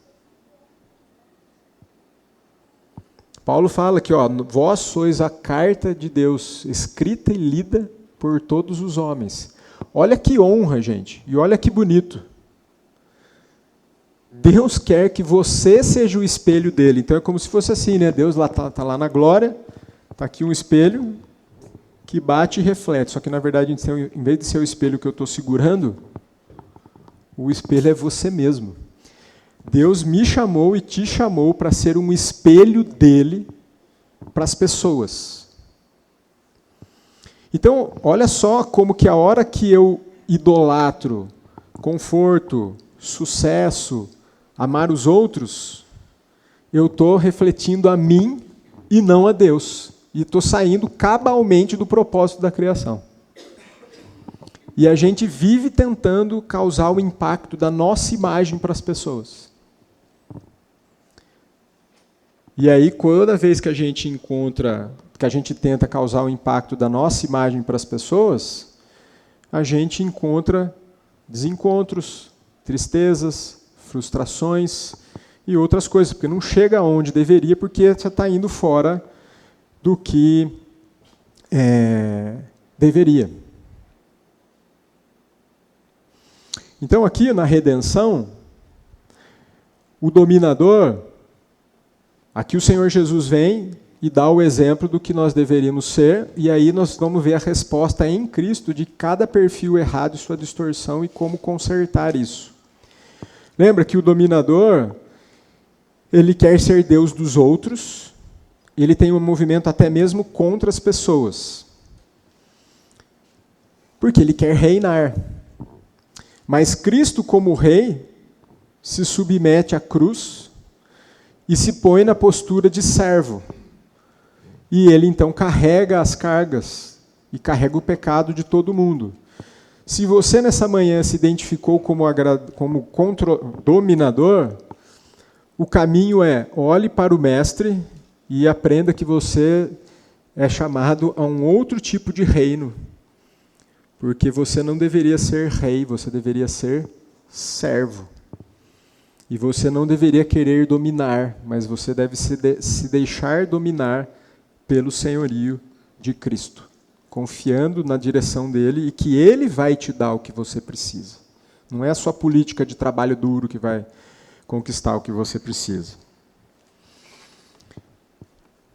Paulo fala que vós sois a carta de Deus, escrita e lida por todos os homens. Olha que honra, gente, e olha que bonito. Deus quer que você seja o espelho dele. Então é como se fosse assim, né? Deus está lá na glória, está aqui um espelho que bate e reflete. Só que, na verdade, em vez de ser o espelho que eu estou segurando, o espelho é você mesmo. Deus me chamou e te chamou para ser um espelho dele para as pessoas. Então, olha só como que a hora que eu idolatro conforto, sucesso, amar os outros, eu estou refletindo a mim e não a Deus. E estou saindo cabalmente do propósito da criação. E a gente vive tentando causar o impacto da nossa imagem para as pessoas. E aí, toda vez que a gente tenta causar o impacto da nossa imagem para as pessoas, a gente encontra desencontros, tristezas, frustrações e outras coisas, porque não chega onde deveria, porque você está indo fora do que deveria. Então, aqui na redenção, o dominador, aqui o Senhor Jesus vem e dá o exemplo do que nós deveríamos ser, e aí nós vamos ver a resposta em Cristo de cada perfil errado e sua distorção e como consertar isso. Lembra que o dominador, ele quer ser Deus dos outros, ele tem um movimento até mesmo contra as pessoas. Porque ele quer reinar. Mas Cristo, como rei, se submete à cruz e se põe na postura de servo. E ele então carrega as cargas e carrega o pecado de todo mundo. Se você nessa manhã se identificou como dominador, o caminho é: olhe para o mestre e aprenda que você é chamado a um outro tipo de reino. Porque você não deveria ser rei, você deveria ser servo. E você não deveria querer dominar, mas você deve se deixar dominar pelo senhorio de Cristo, confiando na direção dele e que ele vai te dar o que você precisa. Não é a sua política de trabalho duro que vai conquistar o que você precisa.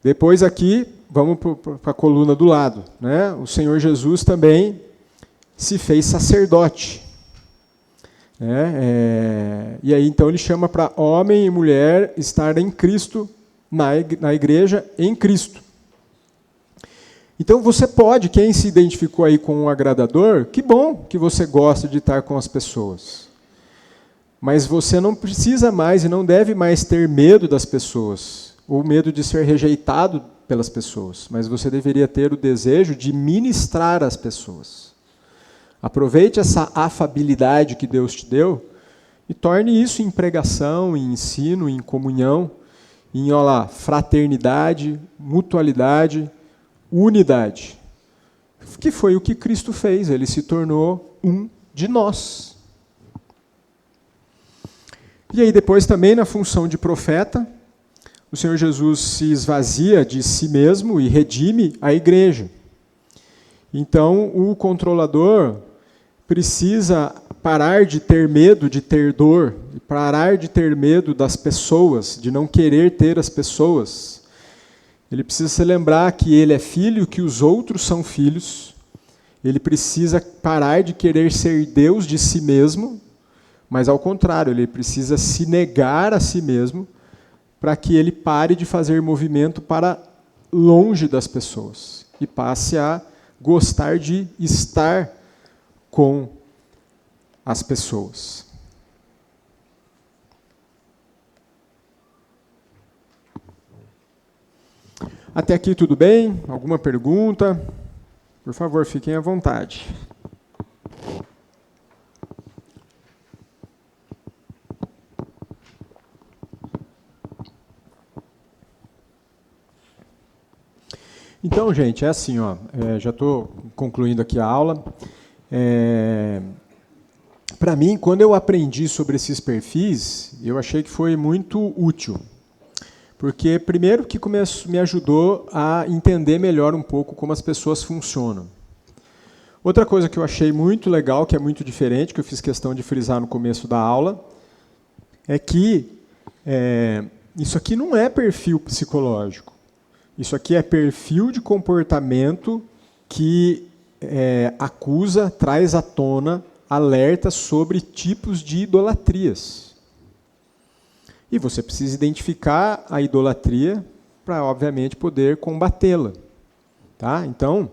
Depois aqui, vamos para a coluna do lado, né? O Senhor Jesus também se fez sacerdote. E aí então ele chama para homem e mulher estar em Cristo, na igreja, em Cristo. Então você pode, quem se identificou aí com um agradador, que bom que você gosta de estar com as pessoas. Mas você não precisa mais e não deve mais ter medo das pessoas, ou medo de ser rejeitado pelas pessoas, mas você deveria ter o desejo de ministrar às pessoas. Aproveite essa afabilidade que Deus te deu e torne isso em pregação, em ensino, em comunhão, em fraternidade, mutualidade, unidade. Que foi o que Cristo fez, ele se tornou um de nós. E aí depois também na função de profeta, o Senhor Jesus se esvazia de si mesmo e redime a igreja. Então o controlador precisa parar de ter medo de ter dor, parar de ter medo das pessoas, de não querer ter as pessoas. Ele precisa se lembrar que ele é filho, que os outros são filhos. Ele precisa parar de querer ser Deus de si mesmo, mas ao contrário, ele precisa se negar a si mesmo para que ele pare de fazer movimento para longe das pessoas e passe a gostar de estar com as pessoas. Até aqui tudo bem? Alguma pergunta? Por favor, fiquem à vontade. Então, gente, é assim, já estou concluindo aqui a aula. Para mim, quando eu aprendi sobre esses perfis, eu achei que foi muito útil. Porque, primeiro, que me ajudou a entender melhor um pouco como as pessoas funcionam. Outra coisa que eu achei muito legal, que é muito diferente, que eu fiz questão de frisar no começo da aula, é que isso aqui não é perfil psicológico. Isso aqui é perfil de comportamento que acusa, traz à tona, alerta sobre tipos de idolatrias. E você precisa identificar a idolatria para, obviamente, poder combatê-la. Tá? Então,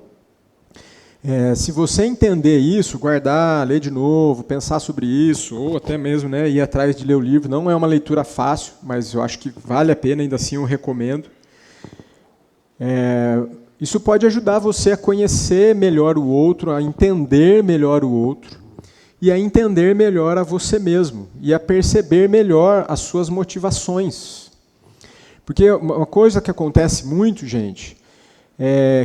Se você entender isso, guardar, ler de novo, pensar sobre isso, ou até mesmo, né, ir atrás de ler o livro, não é uma leitura fácil, mas eu acho que vale a pena, ainda assim eu recomendo. Isso pode ajudar você a conhecer melhor o outro, a entender melhor o outro, e a entender melhor a você mesmo, e a perceber melhor as suas motivações. Porque uma coisa que acontece muito, gente,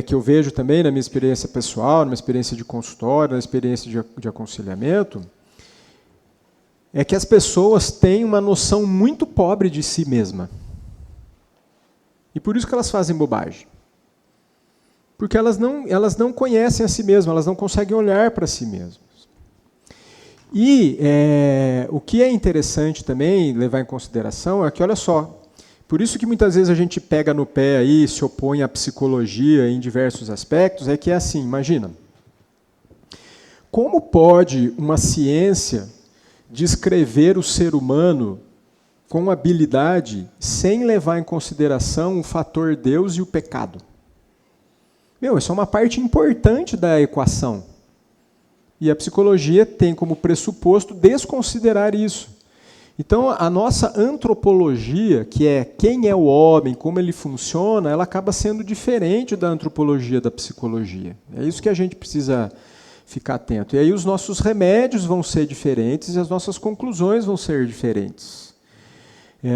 que eu vejo também na minha experiência pessoal, na minha experiência de consultório, na experiência de aconselhamento, é que as pessoas têm uma noção muito pobre de si mesma. E por isso que elas fazem bobagem. Porque elas não conhecem a si mesmas, elas não conseguem olhar para si mesmas. E o que é interessante também levar em consideração é que, olha só, por isso que muitas vezes a gente pega no pé aí, se opõe à psicologia em diversos aspectos, é que é assim, imagina. Como pode uma ciência descrever o ser humano com habilidade sem levar em consideração o fator Deus e o pecado? Isso é uma parte importante da equação. E a psicologia tem como pressuposto desconsiderar isso. Então, a nossa antropologia, que é quem é o homem, como ele funciona, ela acaba sendo diferente da antropologia da psicologia. É isso que a gente precisa ficar atento. E aí os nossos remédios vão ser diferentes e as nossas conclusões vão ser diferentes.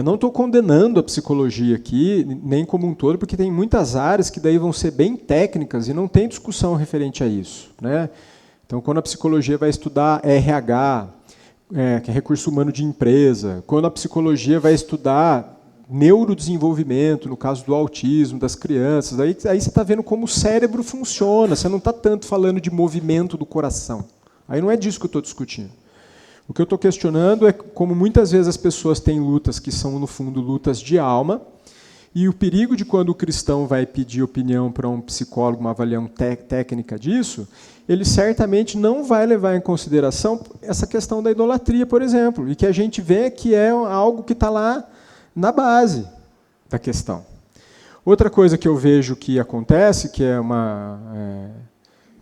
Não estou condenando a psicologia aqui, nem como um todo, porque tem muitas áreas que daí vão ser bem técnicas e não tem discussão referente a isso, né? Então, quando a psicologia vai estudar RH, que é recurso humano de empresa, quando a psicologia vai estudar neurodesenvolvimento, no caso do autismo, das crianças, aí você está vendo como o cérebro funciona, você não está tanto falando de movimento do coração. Aí não é disso que eu estou discutindo. O que eu estou questionando é como muitas vezes as pessoas têm lutas que são, no fundo, lutas de alma, e o perigo de quando o cristão vai pedir opinião para um psicólogo, uma avaliação técnica disso, ele certamente não vai levar em consideração essa questão da idolatria, por exemplo, e que a gente vê que é algo que está lá na base da questão. Outra coisa que eu vejo que acontece, que é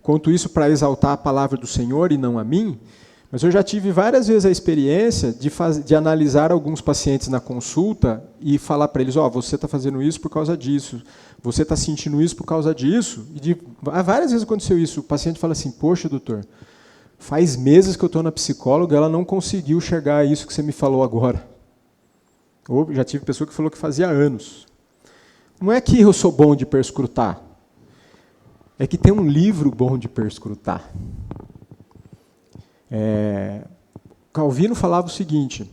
conto isso para exaltar a palavra do Senhor e não a mim, mas eu já tive várias vezes a experiência de analisar alguns pacientes na consulta e falar para eles, você está fazendo isso por causa disso, você está sentindo isso por causa disso. E várias vezes aconteceu isso. O paciente fala assim, poxa, doutor, faz meses que eu estou na psicóloga, ela não conseguiu chegar a isso que você me falou agora. Ou já tive pessoa que falou que fazia anos. Não é que eu sou bom de perscrutar, é que tem um livro bom de perscrutar. Calvino falava o seguinte,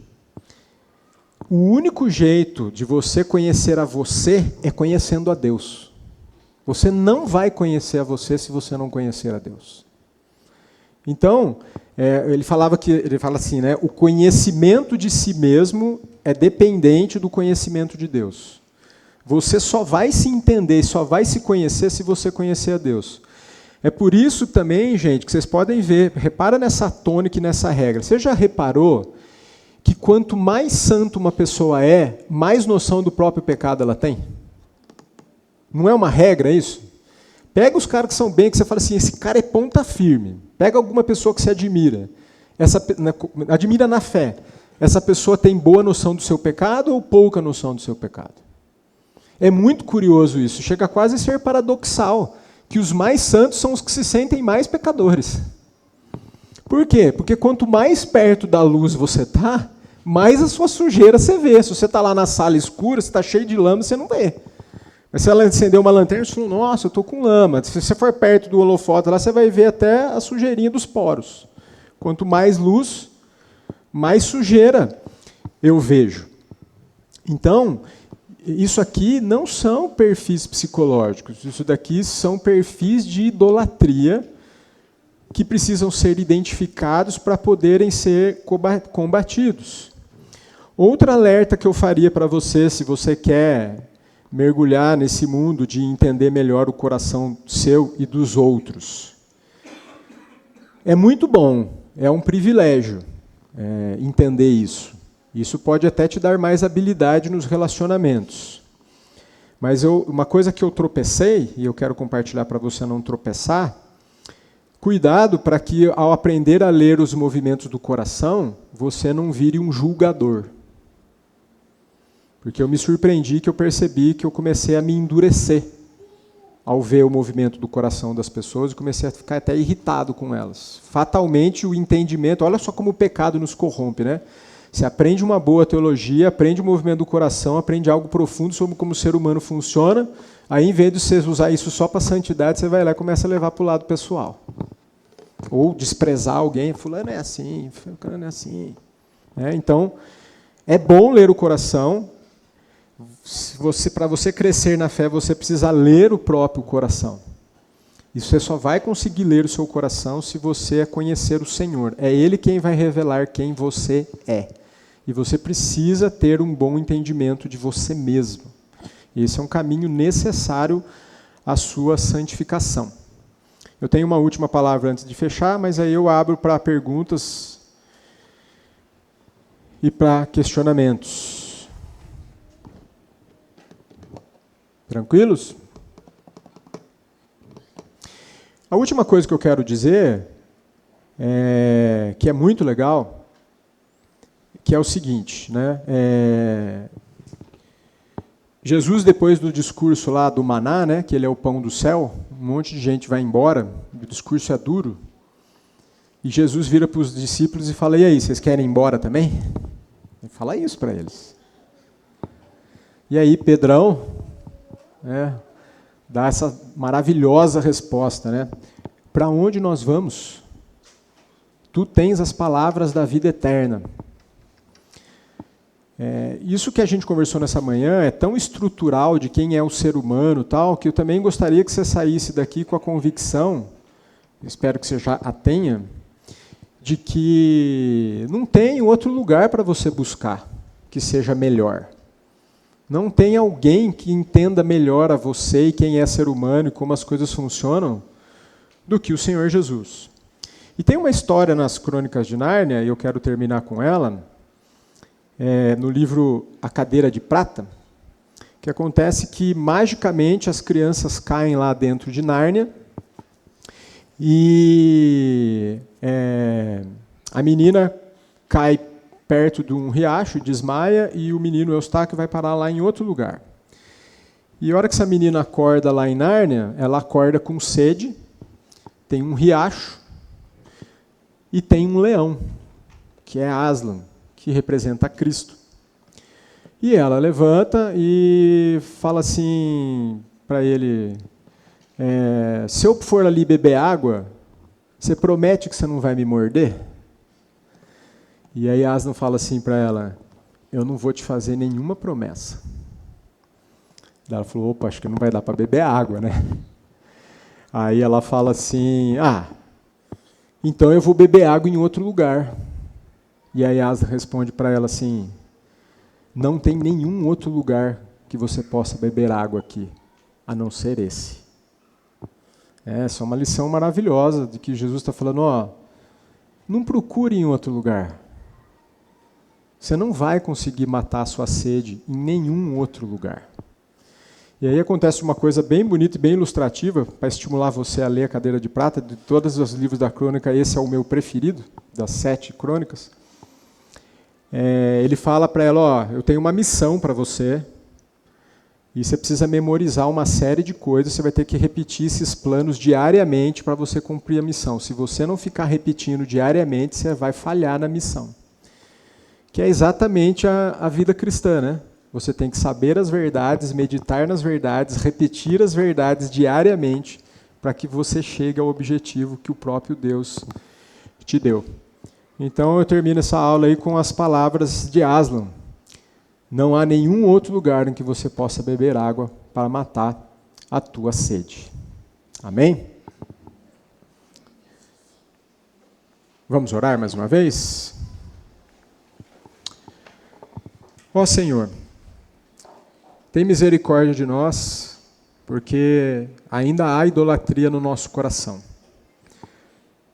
o único jeito de você conhecer a você é conhecendo a Deus. Você não vai conhecer a você se você não conhecer a Deus. Então, ele fala assim, né, o conhecimento de si mesmo é dependente do conhecimento de Deus. Você só vai se entender, só vai se conhecer se você conhecer a Deus. É por isso também, gente, que vocês podem ver, repara nessa tônica e nessa regra. Você já reparou que quanto mais santo uma pessoa é, mais noção do próprio pecado ela tem? Não é uma regra isso? Pega os caras que são bem, que você fala assim, esse cara é ponta firme. Pega alguma pessoa que você admira, admira na fé. Essa pessoa tem boa noção do seu pecado ou pouca noção do seu pecado? É muito curioso isso, chega quase a ser paradoxal, que os mais santos são os que se sentem mais pecadores. Por quê? Porque quanto mais perto da luz você está, mais a sua sujeira você vê. Se você está lá na sala escura, você está cheio de lama, você não vê. Mas se ela acendeu uma lanterna, você falou, nossa, eu estou com lama. Se você for perto do holofote, lá você vai ver até a sujeirinha dos poros. Quanto mais luz, mais sujeira eu vejo. Então, isso aqui não são perfis psicológicos, isso daqui são perfis de idolatria que precisam ser identificados para poderem ser combatidos. Outro alerta que eu faria para você, se você quer mergulhar nesse mundo de entender melhor o coração seu e dos outros. É muito bom, é um privilégio entender isso. Isso pode até te dar mais habilidade nos relacionamentos. Mas uma coisa que eu tropecei, e eu quero compartilhar para você não tropeçar, Cuidado para que, ao aprender a ler os movimentos do coração, você não vire um julgador. Porque eu me surpreendi que eu percebi que eu comecei a me endurecer ao ver o movimento do coração das pessoas e comecei a ficar até irritado com elas. Fatalmente o entendimento, olha só como o pecado nos corrompe, né? Você aprende uma boa teologia, aprende o movimento do coração, aprende algo profundo sobre como o ser humano funciona, aí em vez de você usar isso só para santidade, você vai lá e começa a levar para o lado pessoal. Ou desprezar alguém, fulano é assim, fulano é assim. Então, é bom ler o coração. Para você crescer na fé, você precisa ler o próprio coração. E você só vai conseguir ler o seu coração se você conhecer o Senhor. É Ele quem vai revelar quem você é. E você precisa ter um bom entendimento de você mesmo. Esse é um caminho necessário à sua santificação. Eu tenho uma última palavra antes de fechar, mas aí eu abro para perguntas e para questionamentos. Tranquilos? A última coisa que eu quero dizer, que é muito legal, que é o seguinte, né? Jesus, depois do discurso lá do maná, né, que ele é o pão do céu, um monte de gente vai embora, o discurso é duro, e Jesus vira para os discípulos e fala, e aí, vocês querem ir embora também? Ele fala isso para eles. E aí, Pedrão, dá essa maravilhosa resposta, né? Para onde nós vamos? Tu tens as palavras da vida eterna. Isso que a gente conversou nessa manhã é tão estrutural de quem é o ser humano, tal, que eu também gostaria que você saísse daqui com a convicção, espero que você já a tenha, de que não tem outro lugar para você buscar que seja melhor. Não tem alguém que entenda melhor a você e quem é ser humano e como as coisas funcionam do que o Senhor Jesus. E tem uma história nas Crônicas de Nárnia, e eu quero terminar com ela, no livro A Cadeira de Prata, que acontece que, magicamente, as crianças caem lá dentro de Nárnia e a menina cai perto de um riacho, desmaia, e o menino Eustáquio vai parar lá em outro lugar. E a hora que essa menina acorda lá em Nárnia, ela acorda com sede, tem um riacho e tem um leão, que é Aslan, que representa Cristo. E ela levanta e fala assim para ele, se eu for ali beber água, você promete que você não vai me morder? E aí Aslan fala assim para ela, eu não vou te fazer nenhuma promessa. Ela falou, opa, acho que não vai dar para beber água, né? Aí ela fala assim, então eu vou beber água em outro lugar. E aí Aslan responde para ela assim, não tem nenhum outro lugar que você possa beber água aqui, a não ser esse. Essa é uma lição maravilhosa de que Jesus está falando, não procure em outro lugar. Você não vai conseguir matar a sua sede em nenhum outro lugar. E aí acontece uma coisa bem bonita e bem ilustrativa, para estimular você a ler a Cadeira de Prata. De todos os livros da crônica, esse é o meu preferido, das 7 crônicas. Ele fala para ela, eu tenho uma missão para você, e você precisa memorizar uma série de coisas, você vai ter que repetir esses planos diariamente para você cumprir a missão. Se você não ficar repetindo diariamente, você vai falhar na missão. Que é exatamente a vida cristã, né? Você tem que saber as verdades, meditar nas verdades, repetir as verdades diariamente para que você chegue ao objetivo que o próprio Deus te deu. Então eu termino essa aula aí com as palavras de Aslan. Não há nenhum outro lugar em que você possa beber água para matar a tua sede. Amém? Vamos orar mais uma vez? Ó Senhor, tem misericórdia de nós, porque ainda há idolatria no nosso coração.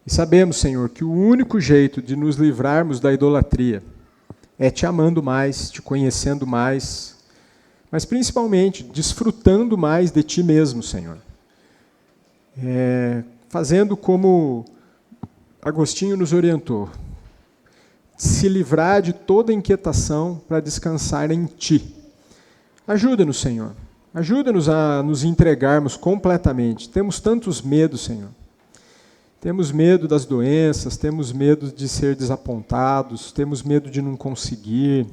E sabemos, Senhor, que o único jeito de nos livrarmos da idolatria é te amando mais, te conhecendo mais, mas principalmente desfrutando mais de ti mesmo, Senhor. fazendo como Agostinho nos orientou, se livrar de toda inquietação para descansar em Ti. Ajuda-nos, Senhor. Ajuda-nos a nos entregarmos completamente. Temos tantos medos, Senhor. Temos medo das doenças, temos medo de ser desapontados, temos medo de não conseguir,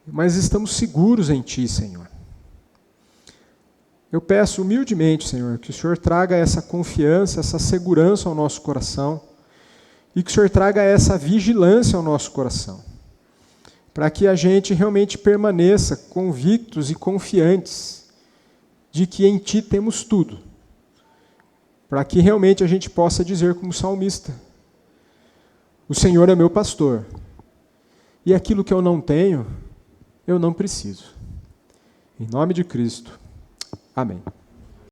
mas estamos seguros em Ti, Senhor. Eu peço humildemente, Senhor, que o Senhor traga essa confiança, essa segurança ao nosso coração e que o Senhor traga essa vigilância ao nosso coração, para que a gente realmente permaneça convictos e confiantes de que em Ti temos tudo, para que realmente a gente possa dizer como salmista, o Senhor é meu pastor, e aquilo que eu não tenho, eu não preciso. Em nome de Cristo. Amém.